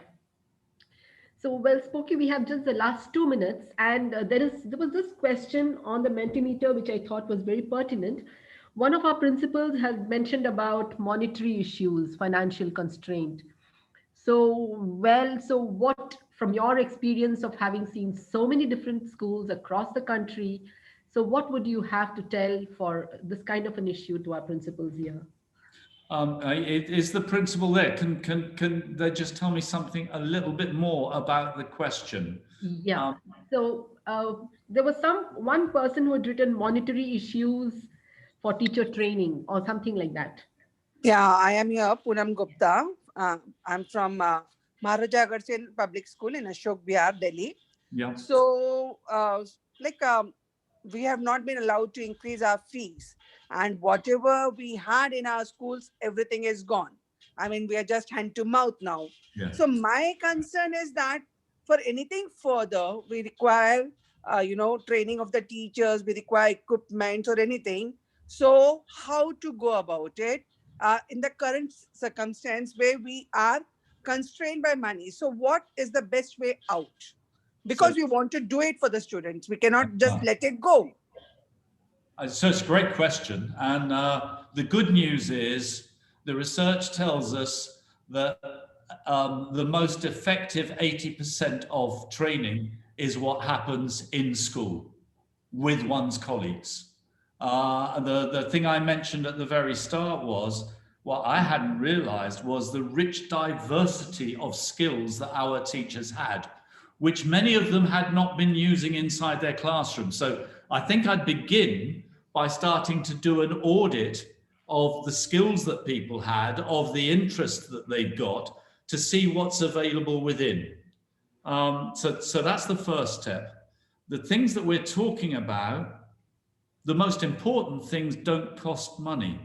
So, well, Spokey, we have just the last 2 minutes, and there was this question on the Mentimeter which I thought was very pertinent. One of our principals has mentioned about monetary issues, financial constraint. So, well, so what, from your experience of having seen so many different schools across the country, so what would you have to tell for this kind of an issue to our principals here? Is the principal there? Can they just tell me something a little bit more about the question? Yeah. So there was one person who had written monetary issues for teacher training or something like that. Yeah, I am here, Poonam Gupta. I'm from Maharaja Agarsen Public School in Ashok Vihar, Delhi. Yeah. So, we have not been allowed to increase our fees. And whatever we had in our schools, everything is gone. I mean, we are just hand to mouth now. Yeah. So my concern is that for anything further, we require, training of the teachers, we require equipment or anything. So how to go about it in the current circumstance where we are constrained by money? So what is the best way out? Because we want to do it for the students. We cannot just let it go. So it's a great question. And the good news is the research tells us that the most effective 80% of training is what happens in school with one's colleagues. The thing I mentioned at the very start was, what I hadn't realized was the rich diversity of skills that our teachers had, which many of them had not been using inside their classroom. So I think I'd begin by starting to do an audit of the skills that people had, of the interest that they've got, to see what's available within. So that's the first step. The things that we're talking about, the most important things don't cost money.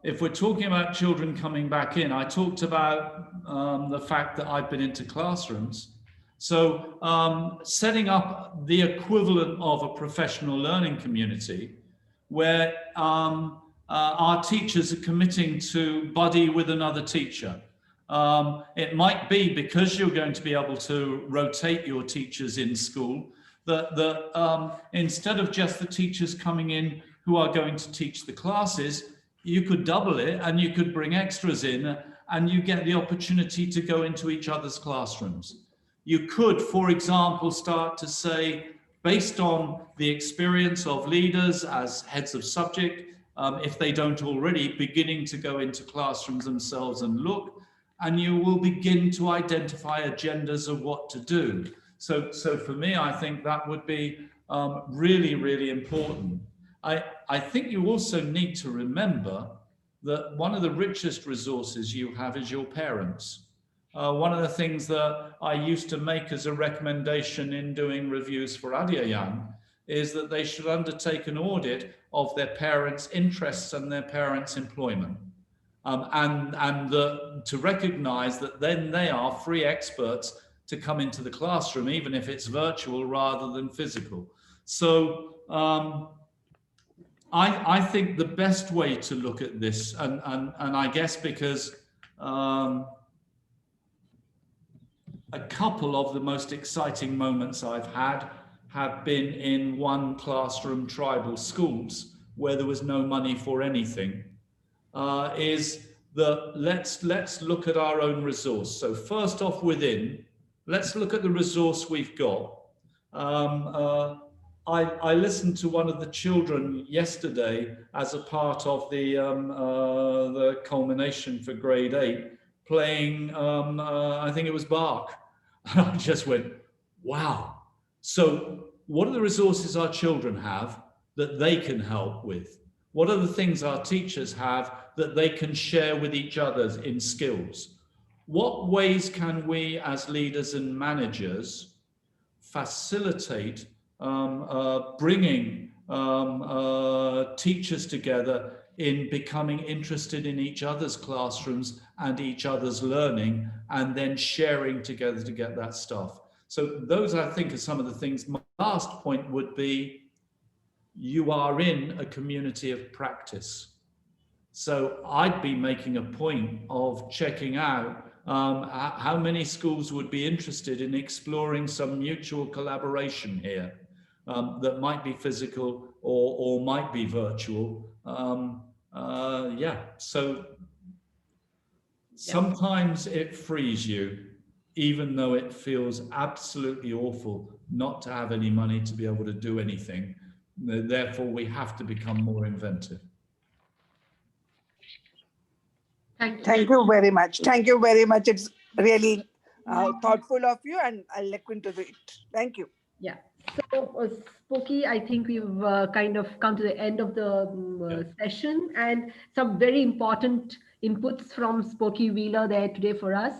If we're talking about children coming back in, I talked about the fact that I've been into classrooms. So setting up the equivalent of a professional learning community where our teachers are committing to buddy with another teacher. It might be because you're going to be able to rotate your teachers in school that instead of just the teachers coming in who are going to teach the classes, you could double it and you could bring extras in and you get the opportunity to go into each other's classrooms. You could, for example, start to say, based on the experience of leaders as heads of subject, if they don't already, beginning to go into classrooms themselves and look, and you will begin to identify agendas of what to do. So for me, I think that would be really, really important. I think you also need to remember that one of the richest resources you have is your parents. One of the things that I used to make as a recommendation in doing reviews for Adhyayan is that they should undertake an audit of their parents' interests and their parents' employment. And to recognize that then they are free experts to come into the classroom, even if it's virtual rather than physical. So I think the best way to look at this, and I guess because a couple of the most exciting moments I've had have been in one classroom tribal schools where there was no money for anything, is that let's look at our own resource. So first off within, let's look at the resource we've got. I listened to one of the children yesterday as a part of the culmination for grade 8, playing, I think it was Bach. I just went, wow. So what are the resources our children have that they can help with? What are the things our teachers have that they can share with each other in skills? What ways can we as leaders and managers facilitate bringing teachers together in becoming interested in each other's classrooms and each other's learning, and then sharing together to get that stuff? So those, I think, are some of the things. My last point would be, you are in a community of practice. So I'd be making a point of checking out how many schools would be interested in exploring some mutual collaboration here that might be physical or might be virtual. Yeah, so sometimes it frees you, even though it feels absolutely awful not to have any money to be able to do anything. Therefore, we have to become more inventive. Thank you very much. Thank you very much. It's really thoughtful of you, and I'll look into it. Thank you. Yeah. So, Spokey, I think we've kind of come to the end of the session, and some very important inputs from Spokey Wheeler there today for us.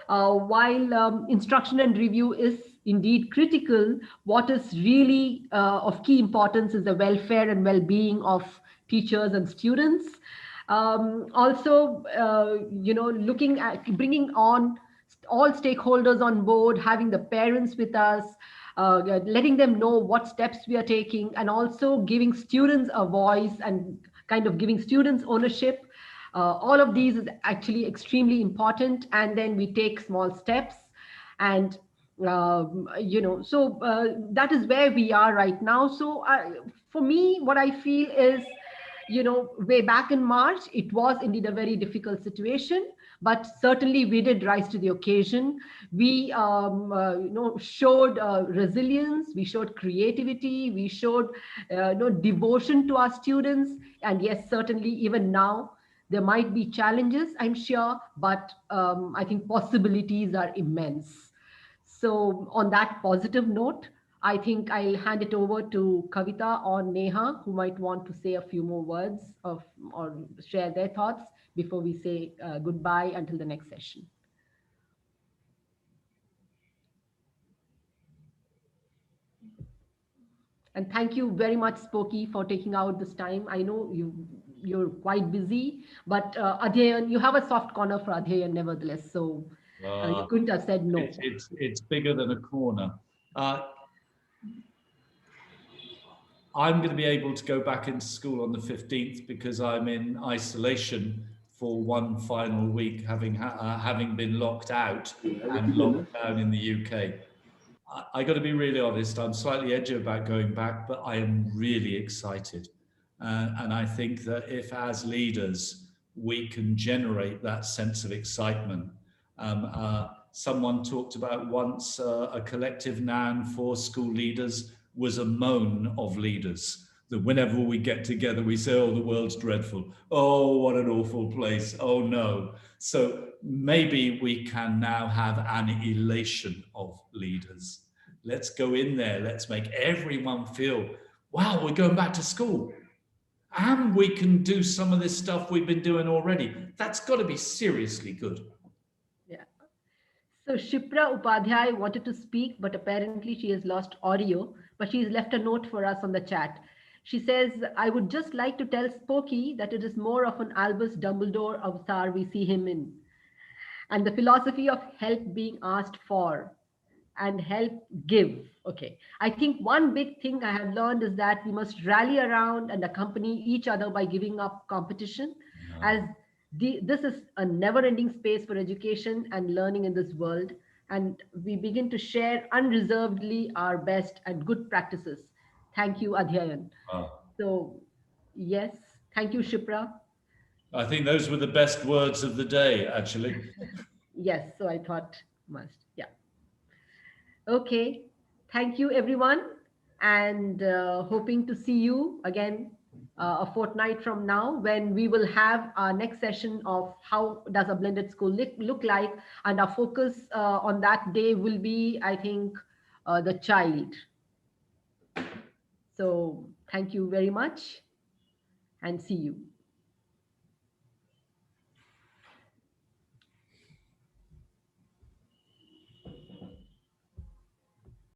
While instruction and review is indeed critical, what is really of key importance is the welfare and well-being of teachers and students. Also, looking at bringing on all stakeholders on board, having the parents with us, letting them know what steps we are taking, and also giving students a voice and kind of giving students ownership. All of these is actually extremely important, and then we take small steps, and that is where we are right now. So for me, what I feel is, way back in March, it was indeed a very difficult situation, but certainly we did rise to the occasion. We, showed resilience, we showed creativity, we showed, devotion to our students. And yes, certainly even now, there might be challenges, I'm sure, but I think possibilities are immense. So on that positive note, I think I'll hand it over to Kavita or Neha, who might want to say a few more words or share their thoughts before we say goodbye until the next session. And thank you very much, Spokey, for taking out this time. I know you're quite busy, but Adhyayan, you have a soft corner for Adhyayan nevertheless. So you couldn't have said no. It's bigger than a corner. I'm going to be able to go back into school on the 15th because I'm in isolation for one final week, having been locked out and locked down in the UK. I got to be really honest. I'm slightly edgy about going back, but I am really excited. And I think that if, as leaders, we can generate that sense of excitement. Someone talked about once a collective noun for school leaders was a moan of leaders. That whenever we get together, we say, oh, the world's dreadful. Oh, what an awful place. Oh, no. So maybe we can now have an elation of leaders. Let's go in there. Let's make everyone feel, wow, we're going back to school. And we can do some of this stuff we've been doing already. That's got to be seriously good. Yeah. So Shipra Upadhyay wanted to speak, but apparently she has lost audio, but she's left a note for us on the chat. She says, I would just like to tell Spokey that it is more of an Albus Dumbledore avatar we see him in. And the philosophy of help being asked for and help give. Okay. I think one big thing I have learned is that we must rally around and accompany each other by giving up competition, as this is a never ending space for education and learning in this world. And we begin to share unreservedly our best and good practices. Thank you, Adhyayan. Wow. So, yes, thank you, Shipra. I think those were the best words of the day, actually. Yes, so I thought must. Yeah. Okay. Thank you, everyone. And hoping to see you again a fortnight from now, when we will have our next session of how does a blended school look like. And our focus on that day will be, I think, the child. So thank you very much and see you.